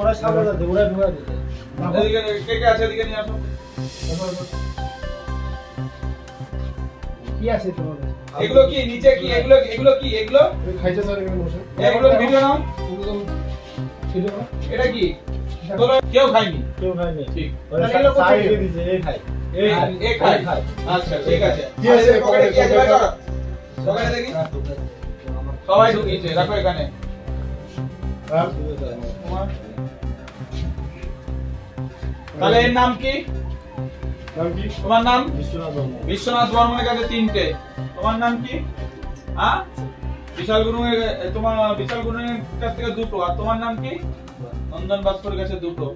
ওরা সামনে যাচ্ছে, ওরা ঢুকা দিচ্ছে। এদিকে কে কে আছে, এদিকে নিয়ে আসো। কি আছে তোমার? এগুলো কি নিচে কি এগুলো কি এগুলো খাইছে স্যার এখানে বসে। এগুলো ভিডিও নাও। ভিডিও না? এটা কি? বলো কেউ খায়নি। কেউ খায়নি। ঠিক। ওরা সাইডে দিছে, এই খায়। এই খায়। আচ্ছা ঠিক আছে। কি আছে পকেটে? কি আছে ভাই করো। পকেটে দেখি। সবাই ঢুকিয়েছে, রাখো এখানে। তোমার তাহলে এর নাম কি? নাম কি? তোমার নাম? বিশ্বনাথ বর্মন। বিশ্বনাথ বর্মনের কাছে 3টে। তোমার নাম কি? হ্যাঁ? বিশাল গুরুংয়ের তোমার বিশাল গুরুংয়ের কাছ থেকে 2টো। আর তোমার নাম কি? নন্দন ভাস্করের কাছে 2টো।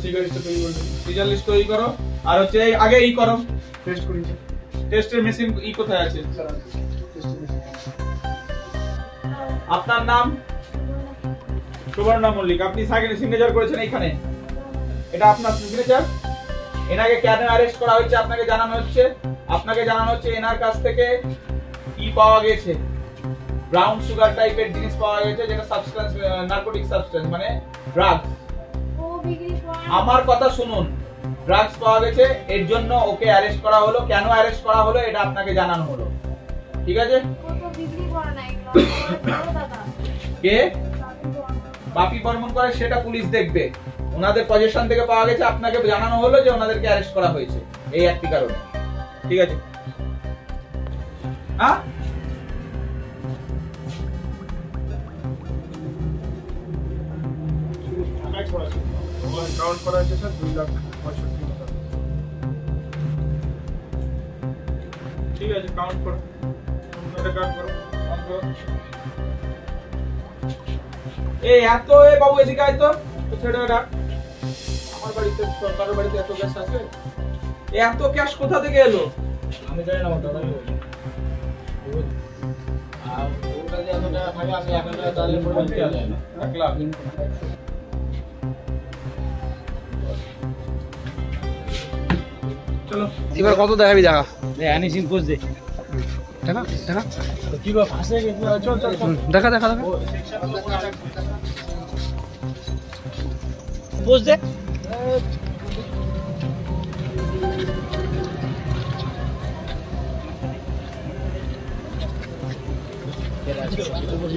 সিগার লিস্ট তৈরি করতে। সিজার লিস্ট তৈরি করো। আর হচ্ছে আগে ই করো। টেস্ট করেছি। টেস্টের মেশিন ই কোথায় আছে? টেস্ট করেছি। আপনার নাম? সুবর্ণা মল্লিক। আপনি সিগনেচার করেছেন এখানে। এটা আপনার সিগনেচার। এনাকে কেন অ্যারেস্ট করা হয়েছে আপনাকে জানানো হচ্ছে। এনার কাছ থেকে কি পাওয়া গেছে? ব্রাউন সুগার টাইপের জিনিস পাওয়া গেছে, যেটা সাবস্টেন্স, নার্কোটিক সাবস্টেন্স, মানে ড্রাগস। আমার কথা শুনুন, ড্রাগস পাওয়া গেছে, এর জন্য ওকে অ্যারেস্ট করা হলো। কেন অ্যারেস্ট করা হলো এটা আপনাকে জানানো হলো। ঠিক আছে? কে বাপি বর্মন করে সেটা পুলিশ দেখবে। ওনাদের পজিশন থেকে পাওয়া গেছে, আপনাকে জানানো হলো যে ওনাদেরকে অ্যারেস্ট করা হয়েছে এই একটি কারণে। ঠিক আছে? হ্যাঁ, কাউন্ট করা হয়েছে স্যার 2,65,000। ঠিক আছে, কাউন্ট করো। এটা কাউন্ট করো, কাউন্ট করো। এই এত বাবু এদিকে আয় তো, ছেড়ে রাখ। আমার বাড়িতে, সরকারের বাড়িতে এত গ্যাস আছে? এত ক্যাশ কোথা থেকে এলো? আমি জানি না ওটা আমি বলি। আর ওটা যে এত টাকা থাকে আমি 1 টাকা চাইলে পর্যন্ত দেওয়া যায় না। 1 লাখ। চলো এবার কত দেখাবি? দেখা অ্যানিসিন কোচ দে। দেখা দেখা কি গো ফাঁসে গেছে? চল চল চল। দেখা দেখা দেখা পোজ দে।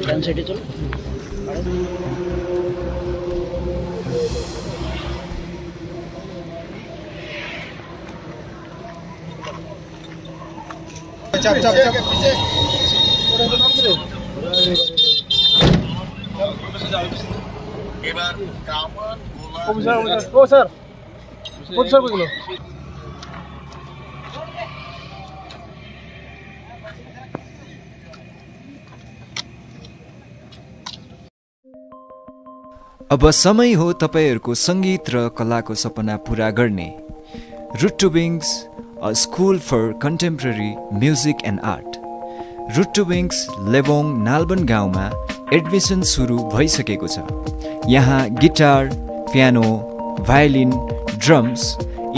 ডান সাইডে চল। চাপ চাপ চাপ পিছে। এবার কামান অফিসার ও স্যার অফিসার বুঝলো। अब समय हो तपाईहरूको सङ्गीत र कलाको सपना पुरा गर्ने Root to Wings a school for contemporary music and art. Root to Wings Lebong Nalban गाउँमा एडमिसन सुरु भइसकेको छ। यहाँ guitar, piano, violin, drums,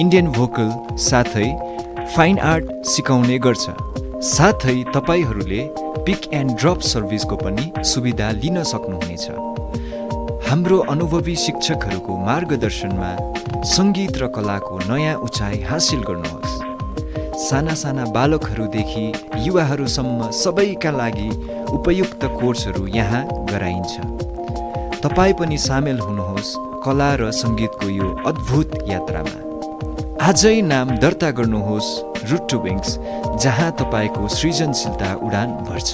Indian vocal साथै फाइन आर्ट सिकाउने गर्छ। साथै तपाईहरूले पिक एन्ड ड्रप सर्भिसको पनि सुविधा लिन सक्नुहुनेछ। हाम्रो अनुभवी शिक्षकहरूको मार्गदर्शनमा सङ्गीत र कलाको नयाँ उचाइ हासिल गर्नुहोस्। साना साना बालकहरूदेखि युवाहरूसम्म सबैका लागि उपयुक्त कोर्सहरू यहाँ गराइन्छ। तपाईँ पनि सामेल हुनुहोस् कला र सङ्गीतको यो अद्भुत यात्रामा। आजै नाम दर्ता गर्नुहोस् रुट टु विङ्स, जहाँ तपाईँको सृजनशीलता उडान भर्छ।